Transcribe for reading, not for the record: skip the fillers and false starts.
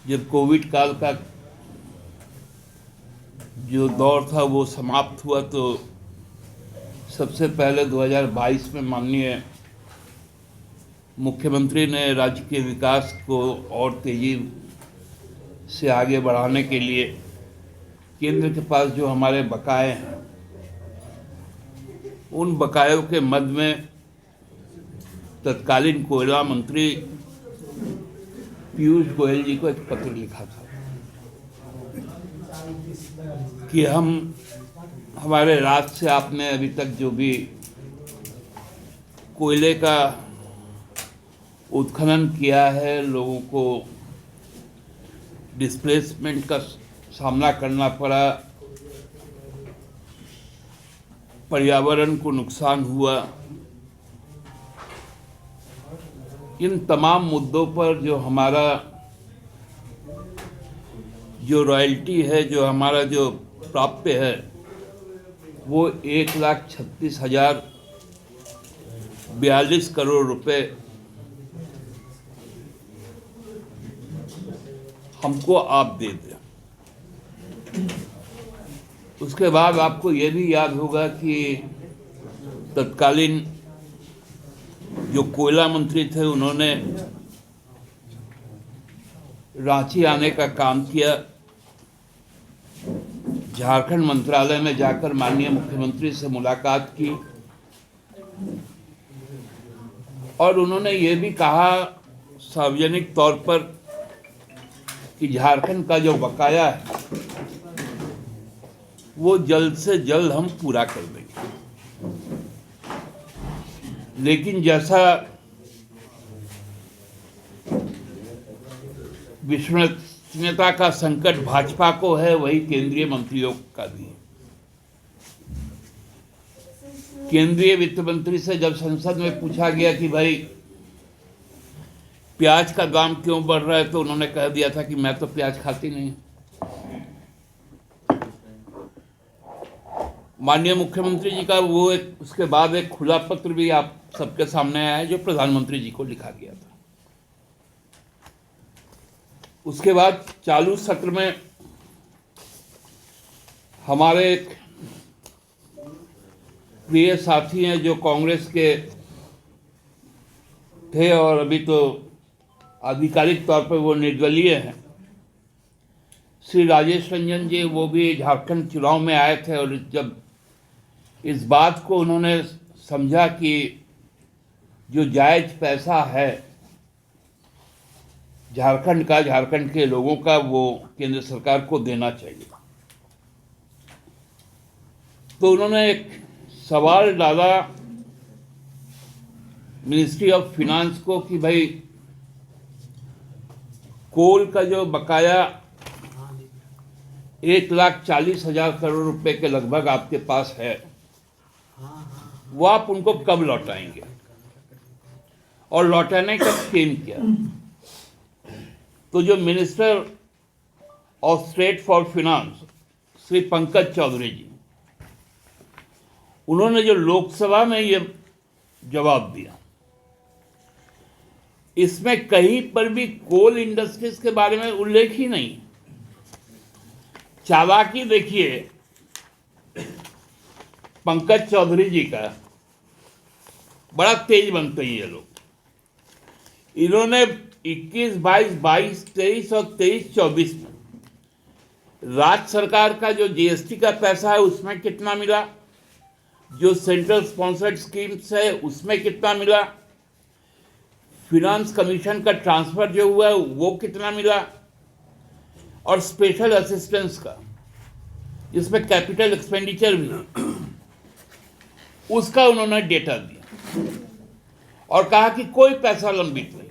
जब कोविड काल का जो दौर था वो समाप्त हुआ तो सबसे पहले 2022 में माननीय मुख्यमंत्री ने राज्य के विकास को और तेजी से आगे बढ़ाने के लिए केंद्र के पास जो हमारे बकाए हैं उन बकायों के मद में तत्कालीन कोयला मंत्री पीयूष गोयल जी को एक पत्र लिखा था कि हमारे राज्य से आपने अभी तक जो भी कोयले का उत्खनन किया है, लोगों को डिस्प्लेसमेंट का सामना करना पड़ा, पर्यावरण को नुकसान हुआ, इन तमाम मुद्दों पर जो हमारा जो रॉयल्टी है, जो हमारा जो प्राप्य है, वो 1,36,042 करोड़ रुपए हमको आप दे दें। उसके बाद आपको ये भी याद होगा कि तत्कालीन जो कोयला मंत्री थे उन्होंने रांची आने का काम किया, झारखंड मंत्रालय में जाकर माननीय मुख्यमंत्री से मुलाकात की और उन्होंने ये भी कहा सार्वजनिक तौर पर कि झारखंड का जो बकाया है वो जल्द से जल्द हम पूरा कर देंगे। लेकिन जैसा विश्वसनीयता का संकट भाजपा को है, वही केंद्रीय मंत्रियों का भी है। केंद्रीय वित्त मंत्री से जब संसद में पूछा गया कि भाई प्याज का दाम क्यों बढ़ रहा है, तो उन्होंने कह दिया था कि मैं तो प्याज खाती नहीं। माननीय मुख्यमंत्री जी का वो उसके बाद एक खुला पत्र भी आप सबके सामने आया है जो प्रधानमंत्री जी को लिखा गया था। उसके बाद चालू सत्र में हमारे एक प्रिय साथी हैं जो कांग्रेस के थे और अभी तो आधिकारिक तौर पर वो निर्दलीय हैं, श्री राजेश रंजन जी, वो भी झारखंड चुनाव में आए थे और जब इस बात को उन्होंने समझा कि जो जायज पैसा है झारखंड का, झारखंड के लोगों का, वो केंद्र सरकार को देना चाहिए, तो उन्होंने एक सवाल डाला मिनिस्ट्री ऑफ फिनांस को कि भाई कोल का जो बकाया 1,40,000 करोड़ रुपए के लगभग आपके पास है, वो आप उनको कब लौटाएंगे और लौटाने का स्कीम क्या। तो जो minister of state for finance Shri Pankaj Chaudhary ji, उन्होंने जो लोकसभा में ये जवाब दिया, इसमें कहीं पर भी कोल इंडस्ट्रीज के बारे में उल्लेख ही नहीं। चालाकी देखिए पंकज चौधरी जी का, बड़ा तेज बनते हैं ये लोग। इन्होंने 21, 22, 22, 23 और 23, 24 में राज्य सरकार का जो जीएसटी का पैसा है उसमें कितना मिला, जो सेंट्रल स्पॉन्सर्ड स्कीम्स है उसमें कितना मिला, फिनांस कमीशन का ट्रांसफर जो हुआ है वो कितना मिला, और स्पेशल असिस्टेंस का जिसमें कैपिटल एक्सपेंडिचर भी है, उसका उन्होंने डेटा दिया और कहा कि कोई पैसा लंबित नहीं।